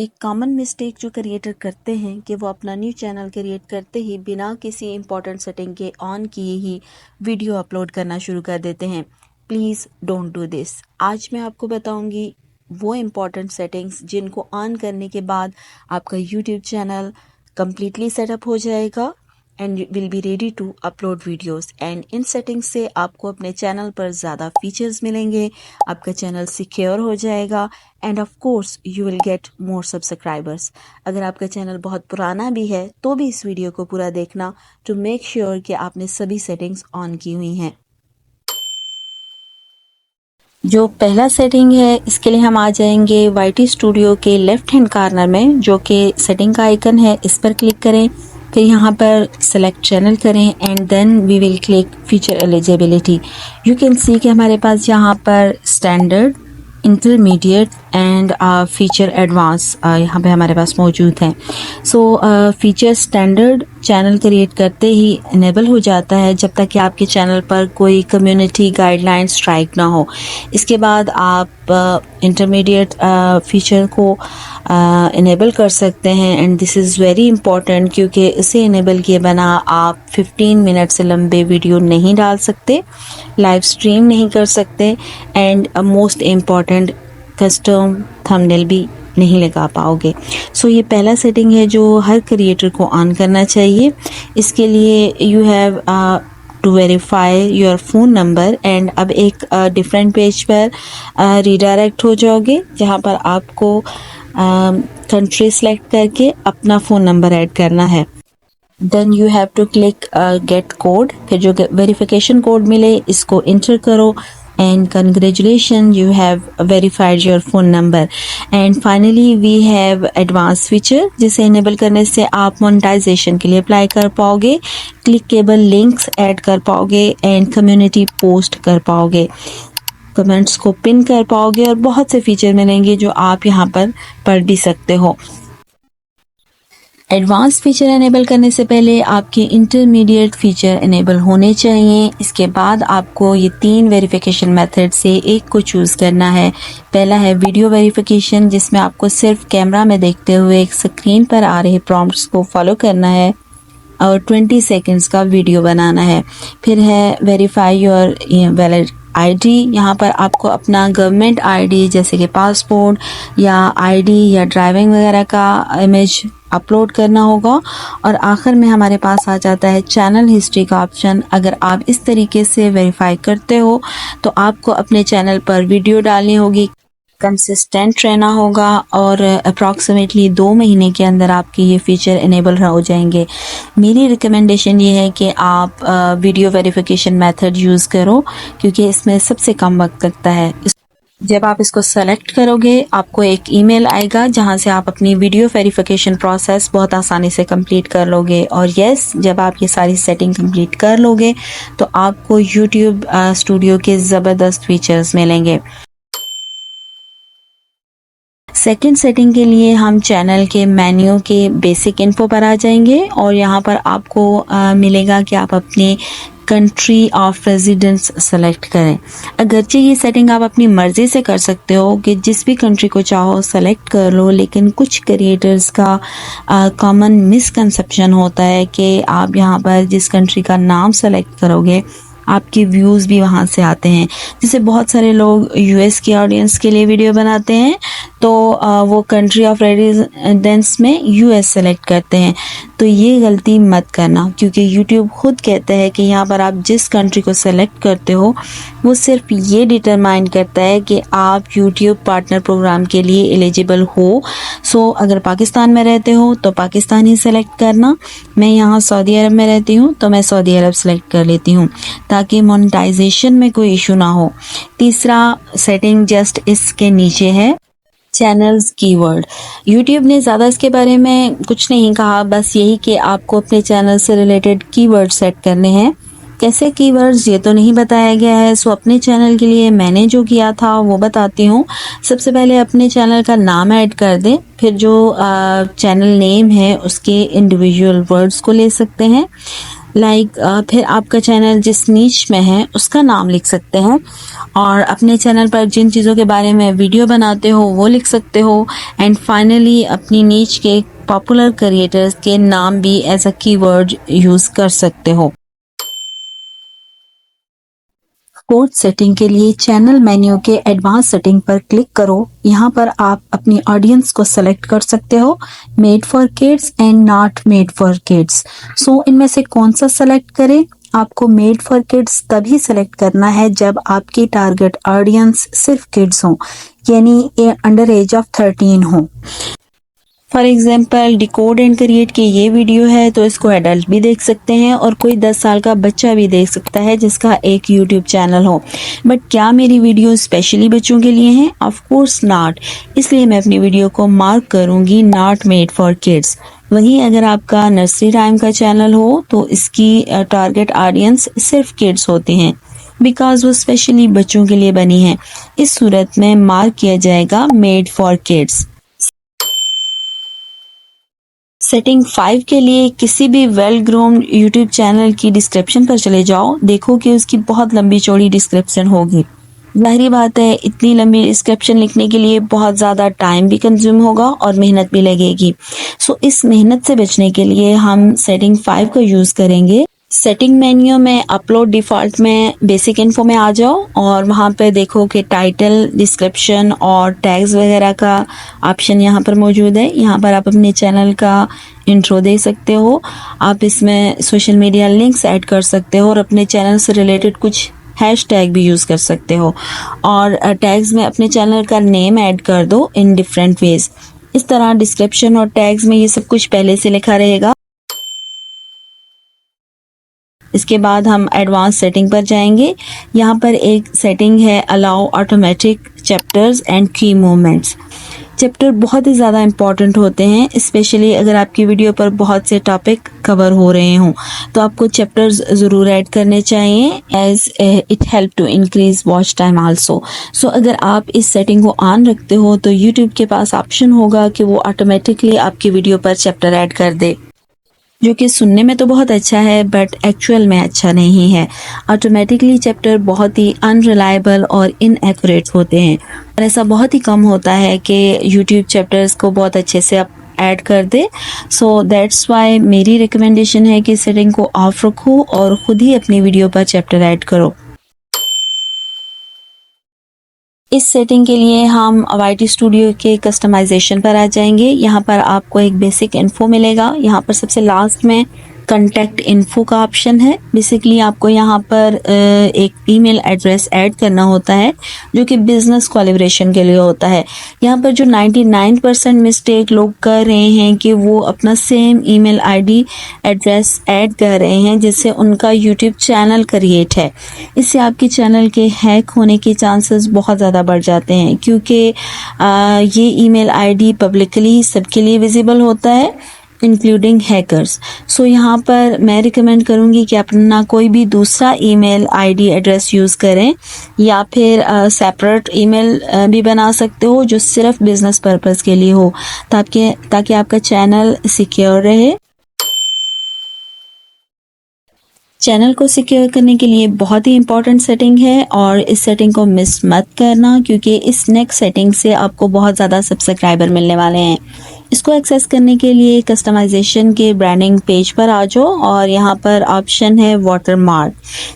एक common mistake जो creator करते हैं कि वो अपना न्यू चैनल क्रिएट करते ही बिना किसी इम्पोर्टेंट सेटिंग के ऑन किए ही वीडियो अपलोड करना शुरू कर देते हैं। Please don't do this. आज मैं आपको बताऊंगी वो इम्पोर्टेंट सेटिंग्स जिनको ऑन करने के बाद आपका यूट्यूब चैनल कम्प्लीटली सेटअप हो जाएगा and will be ready to upload videos. And in settings से आपको अपने चैनल पर ज़्यादा फीचर्स मिलेंगे, आपका चैनल सिक्योर हो जाएगा end of course you will get more subscribers. अगर आपका चैनल बहुत पुराना भी है तो भी इस वीडियो को पूरा देखना टू मेक श्योर कि आपने सभी सेटिंग्स ऑन की हुई हैं। जो पहला सेटिंग है इसके लिए हम आ जाएंगे YT स्टूडियो के लेफ्ट हैंड कॉर्नर में, जो कि सेटिंग का आइकन है, इस पर क्लिक करें। फिर यहाँ पर सेलेक्ट चैनल करें and then we will click feature eligibility. You can see कि हमारे पास यहाँ पर standard, intermediate and feature advance यहाँ पे हमारे पास मौजूद हैं। सो फीचर स्टैंडर्ड चैनल क्रिएट करते ही इनेबल हो जाता है जब तक कि आपके चैनल पर कोई कम्युनिटी गाइडलाइन स्ट्राइक ना हो। इसके बाद आप इंटरमीडिएट फीचर को इनेबल कर सकते हैं and this is very important, क्योंकि इसे इनेबल किए बिना आप 15 मिनट से लंबे वीडियो नहीं डाल सकते, लाइव स्ट्रीम नहीं कर सकते and most important custom thumbnail भी नहीं लगा पाओगे। सो ये पहला सेटिंग है जो हर क्रिएटर को ऑन करना चाहिए। इसके लिए you have to verify your phone number and अब एक डिफरेंट पेज पर रिडायरेक्ट हो जाओगे, जहाँ पर आपको कंट्री सेलेक्ट करके अपना फ़ोन नंबर ऐड करना है। Then you have to click get code. फिर जो वेरिफिकेशन कोड मिले इसको इंटर करो and congratulations, you have verified your phone number. And finally we have advanced feature, जिसे enable करने से आप monetization के लिए अप्लाई कर पाओगे, clickable links ऐड कर पाओगे and community post कर पाओगे, कमेंट्स को पिन कर पाओगे और बहुत से फीचर मिलेंगे जो आप यहाँ पर पढ़ भी सकते हो। एडवांस फीचर इनेबल करने से पहले आपके इंटरमीडिएट फीचर इनेबल होने चाहिए। इसके बाद आपको ये 3 वेरिफिकेशन मेथड से एक को चूज़ करना है। पहला है वीडियो वेरिफिकेशन, जिसमें आपको सिर्फ कैमरा में देखते हुए एक स्क्रीन पर आ रहे प्रॉम्प्ट्स को फॉलो करना है और 20 सेकंड्स का वीडियो बनाना है। फिर है वेरीफाई योर वैलिड ID। यहाँ पर आपको अपना गवर्नमेंट ID जैसे कि पासपोर्ट या ID या ड्राइविंग वगैरह का इमेज अपलोड करना होगा। और आखिर में हमारे पास आ जाता है चैनल हिस्ट्री का ऑप्शन। अगर आप इस तरीके से वेरीफाई करते हो तो आपको अपने चैनल पर वीडियो डालनी होगी, कंसिस्टेंट रहना होगा और अप्रॉक्सीमेटली 2 महीने के अंदर आपके ये फीचर इनेबल हो जाएंगे। मेरी रिकमेंडेशन ये है कि आप वीडियो वेरिफिकेशन मेथड यूज़ करो, क्योंकि इसमें सबसे कम वक्त लगता है। जब आप इसको सेलेक्ट करोगे आपको एक ईमेल आएगा जहां से आप अपनी वीडियो वेरिफिकेशन प्रोसेस बहुत आसानी से कंप्लीट कर लोगे। और यस, जब आप ये सारी सेटिंग कंप्लीट कर लोगे तो आपको यूट्यूब स्टूडियो के ज़बरदस्त फीचर्स मिलेंगे। सेकंड सेटिंग के लिए हम चैनल के मेन्यू के बेसिक इन्फो पर आ जाएंगे और यहाँ पर आपको मिलेगा कि आप अपने कंट्री ऑफ रेजिडेंस सेलेक्ट करें। अगरचे ये सेटिंग आप अपनी मर्ज़ी से कर सकते हो कि जिस भी कंट्री को चाहो सेलेक्ट कर लो, लेकिन कुछ क्रिएटर्स का कॉमन मिसकंसेप्शन होता है कि आप यहाँ पर जिस कंट्री का नाम सेलेक्ट करोगे आपके व्यूज़ भी वहाँ से आते हैं। जैसे बहुत सारे लोग US के ऑडियंस के लिए वीडियो बनाते हैं तो वो कंट्री ऑफ रेजिडेंस में US सेलेक्ट करते हैं। तो ये गलती मत करना, क्योंकि YouTube खुद कहता है कि यहाँ पर आप जिस कंट्री को सेलेक्ट करते हो वो सिर्फ ये डिटरमाइन करता है कि आप YouTube पार्टनर प्रोग्राम के लिए एलिजिबल हो। सो अगर पाकिस्तान में रहते हो तो पाकिस्तान ही सेलेक्ट करना। मैं यहाँ सऊदी अरब में रहती हूँ तो मैं सऊदी अरब सेलेक्ट कर लेती हूँ ताकि मोनेटाइजेशन में कोई इशू ना हो। तीसरा सेटिंग जस्ट इसके नीचे है, चैनल्स कीवर्ड। यूट्यूब ने ज़्यादा इसके बारे में कुछ नहीं कहा, बस यही कि आपको अपने चैनल से रिलेटेड कीवर्ड सेट करने हैं। कैसे कीवर्ड्स ये तो नहीं बताया गया है। सो अपने चैनल के लिए मैंने जो किया था वो बताती हूँ। सबसे पहले अपने चैनल का नाम ऐड कर दें, फिर जो चैनल नेम है उसके इंडिविजुअल वर्ड्स को ले सकते हैं। फिर आपका चैनल जिस नीच में है उसका नाम लिख सकते हैं, और अपने चैनल पर जिन चीज़ों के बारे में वीडियो बनाते हो वो लिख सकते हो। एंड फाइनली अपनी नीच के पॉपुलर क्रिएटर्स के नाम भी एज अ कीवर्ड यूज़ कर सकते हो। कोड सेटिंग के लिए चैनल मेन्यू के एडवांस सेटिंग पर क्लिक करो। यहाँ पर आप अपनी ऑडियंस को सेलेक्ट कर सकते हो, made for kids and not made for kids. So इनमें से कौन सा सेलेक्ट करें? आपको मेड फॉर किड्स तभी सेलेक्ट करना है जब आपकी टारगेट ऑडियंस सिर्फ किड्स हो, यानी अंडर एज ऑफ 13 हो। For example decode and create की ये वीडियो है तो इसको एडल्ट भी देख सकते हैं और कोई 10 साल का बच्चा भी देख सकता है जिसका एक यूट्यूब चैनल हो। बट क्या मेरी वीडियो स्पेशली बच्चों के लिए हैं? Of course not. इसलिए मैं अपनी वीडियो को मार्क करूंगी नॉट मेड फॉर किड्स। वहीं अगर आपका नर्सरी राइम का चैनल हो तो इसकी टारगेट ऑडियंस सिर्फ किड्स होते हैं, बिकॉज वो स्पेशली बच्चों के लिए बनी है। इस सूरत में मार्क किया जाएगा मेड फॉर किड्स। सेटिंग 5 के लिए किसी भी वेल ग्रोम्ड यूट्यूब चैनल की डिस्क्रिप्शन पर चले जाओ, देखो कि उसकी बहुत लंबी चौड़ी डिस्क्रिप्शन होगी। जाहिर बात है इतनी लंबी डिस्क्रिप्शन लिखने के लिए बहुत ज़्यादा टाइम भी कंज्यूम होगा और मेहनत भी लगेगी। सो इस मेहनत से बचने के लिए हम सेटिंग 5 का यूज़ करेंगे। सेटिंग मेन्यू में अपलोड डिफ़ॉल्ट में बेसिक इन्फो में आ जाओ और वहाँ पे देखो कि टाइटल, डिस्क्रिप्शन और टैग्स वगैरह का ऑप्शन यहाँ पर मौजूद है। यहाँ पर आप अपने चैनल का इंट्रो दे सकते हो। आप इसमें सोशल मीडिया लिंक्स ऐड कर सकते हो और अपने चैनल से रिलेटेड कुछ हैशटैग भी यूज़ कर सकते हो, और टैग्स में अपने चैनल का नेम ऐड कर दो इन डिफरेंट वेज। इस तरह डिस्क्रिप्शन और टैग्स में ये सब कुछ पहले से लिखा रहेगा। इसके बाद हम एडवांस सेटिंग पर जाएंगे। यहाँ पर एक सेटिंग है अलाउ ऑटोमेटिक चैप्टर्स एंड की मूवमेंट्स। चैप्टर बहुत ही ज़्यादा इम्पॉर्टेंट होते हैं, स्पेशली अगर आपकी वीडियो पर बहुत से टॉपिक कवर हो रहे हों तो आपको चैप्टर्स ज़रूर ऐड करने चाहिए, as it help to increase watch time also. So अगर आप इस सेटिंग को ऑन रखते हो तो यूट्यूब के पास ऑप्शन होगा कि वो ऑटोमेटिकली आपकी वीडियो पर चैप्टर ऐड कर दे, जो कि सुनने में तो बहुत अच्छा है बट एक्चुअल में अच्छा नहीं है। ऑटोमेटिकली चैप्टर बहुत ही अनरिलायबल और इनएक्यूरेट होते हैं और ऐसा बहुत ही कम होता है कि यूट्यूब चैप्टर्स को बहुत अच्छे से आप ऐड कर दे। सो दैट्स वाई मेरी रिकमेंडेशन है कि सेटिंग को ऑफ रखो और ख़ुद ही अपनी वीडियो पर चैप्टर ऐड करो। इस सेटिंग के लिए हम वाईटी स्टूडियो के कस्टमाइजेशन पर आ जाएंगे। यहाँ पर आपको एक बेसिक इन्फो मिलेगा। यहाँ पर सबसे लास्ट में कंटेक्ट इन्फो का ऑप्शन है। बेसिकली आपको यहाँ पर एक ईमेल एड्रेस ऐड करना होता है जो कि बिजनेस कोलैबोरेशन के लिए होता है। यहाँ पर जो 99% मिस्टेक लोग कर रहे हैं कि वो अपना same email ID address add कर रहे हैं जिससे उनका यूट्यूब चैनल क्रिएट है। इससे आपके चैनल के हैक होने के चांसेस बहुत ज़्यादा बढ़ जाते हैं, क्योंकि ये ईमेल आईडी पब्लिकली सबके लिए विजिबल होता है, इंक्लूडिंग हैकर्स। सो यहाँ पर मैं रिकमेंड करूँगी कि अपना कोई भी दूसरा ईमेल आईडी एड्रेस यूज़ करें, या फिर सेपरेट ईमेल भी बना सकते हो जो सिर्फ बिजनेस पर्पस के लिए हो, ताकि आपका चैनल सिक्योर रहे। चैनल को सिक्योर करने के लिए बहुत ही इंपॉर्टेंट सेटिंग है और इस सेटिंग को मिस मत करना, क्योंकि इस नेक्स्ट सेटिंग से आपको बहुत ज़्यादा सब्सक्राइबर मिलने वाले हैं। इसको एक्सेस करने के लिए कस्टमाइजेशन के ब्रांडिंग पेज पर आ जाओ और यहाँ पर ऑप्शन है वाटरमार्क।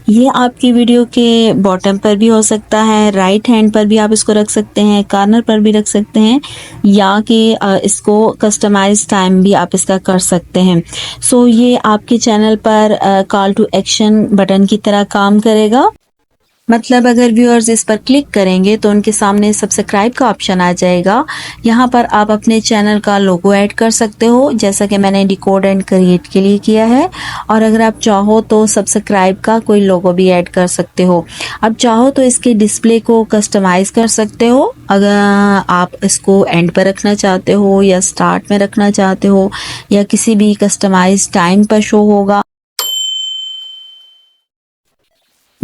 ये आपकी वीडियो के बॉटम पर भी हो सकता है, राइट हैंड पर भी आप इसको रख सकते हैं, कॉर्नर पर भी रख सकते हैं, या कि इसको कस्टमाइज टाइम भी आप इसका कर सकते हैं। सो ये आपके चैनल पर कॉल टू एक्शन बटन की तरह काम करेगा। मतलब अगर व्यूअर्स इस पर क्लिक करेंगे तो उनके सामने सब्सक्राइब का ऑप्शन आ जाएगा। यहाँ पर आप अपने चैनल का लोगो ऐड कर सकते हो, जैसा कि मैंने डिकोड एंड क्रिएट के लिए किया है, और अगर आप चाहो तो सब्सक्राइब का कोई लोगो भी ऐड कर सकते हो। अब चाहो तो इसके डिस्प्ले को कस्टमाइज कर सकते हो, अगर आप इसको एंड पर रखना चाहते हो या स्टार्ट में रखना चाहते हो या किसी भी कस्टमाइज टाइम पर शो होगा।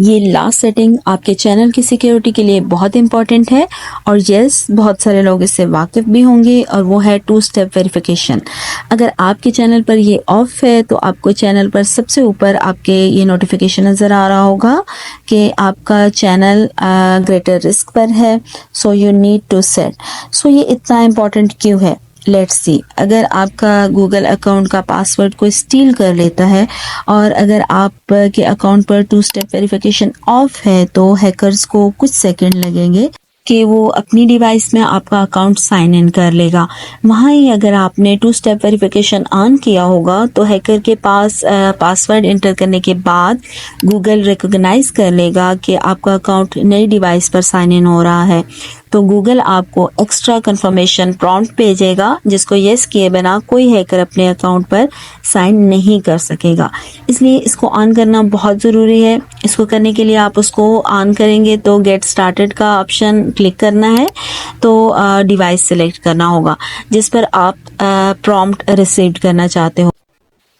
ये लास्ट सेटिंग आपके चैनल की सिक्योरिटी के लिए बहुत इंपॉर्टेंट है और यस बहुत सारे लोग इससे वाकिफ भी होंगे, और वो है 2 स्टेप वेरिफिकेशन। अगर आपके चैनल पर ये ऑफ है तो आपको चैनल पर सबसे ऊपर आपके ये नोटिफिकेशन नज़र आ रहा होगा कि आपका चैनल ग्रेटर रिस्क पर है, so you need to set. So ये इतना इम्पॉर्टेंट क्यों है? लेट्स सी, अगर आपका गूगल अकाउंट का पासवर्ड कोई स्टील कर लेता है और अगर आप के अकाउंट पर 2 स्टेप वेरिफिकेशन ऑफ है तो हैकर्स को कुछ सेकंड लगेंगे कि वो अपनी डिवाइस में आपका अकाउंट साइन इन कर लेगा। वहाँ ही अगर आपने 2 स्टेप वेरिफिकेशन ऑन किया होगा तो हैकर के पास पासवर्ड इंटर करने के बाद गूगल रिकॉग्नाइज कर लेगा कि आपका अकाउंट नई डिवाइस पर साइन इन हो रहा है, तो गूगल आपको एक्स्ट्रा कंफर्मेशन प्रॉम्प्ट भेजेगा जिसको यस किए बिना कोई हैकर अपने अकाउंट पर साइन नहीं कर सकेगा। इसलिए इसको ऑन करना बहुत ज़रूरी है। इसको करने के लिए आप उसको ऑन करेंगे तो गेट स्टार्टेड का ऑप्शन क्लिक करना है, तो डिवाइस सेलेक्ट करना होगा जिस पर आप प्रॉम्प्ट रिसीव करना चाहते हो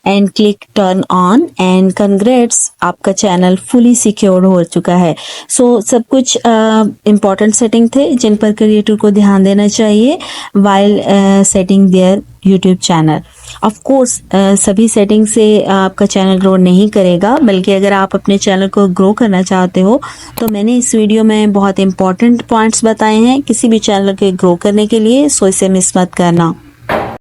and click turn on and congrats, आपका चैनल फुली सिक्योर्ड हो चुका है। सो सब कुछ इम्पॉर्टेंट सेटिंग थे जिन पर क्रिएटर को ध्यान देना चाहिए while setting their YouTube channel. Of course सभी सेटिंग से आपका चैनल ग्रो नहीं करेगा, बल्कि अगर आप अपने चैनल को ग्रो करना चाहते हो तो मैंने इस वीडियो में बहुत इंपॉर्टेंट पॉइंट्स बताए हैं किसी भी चैनल के ग्रो करने के लिए, सो इसे मिस मत करना।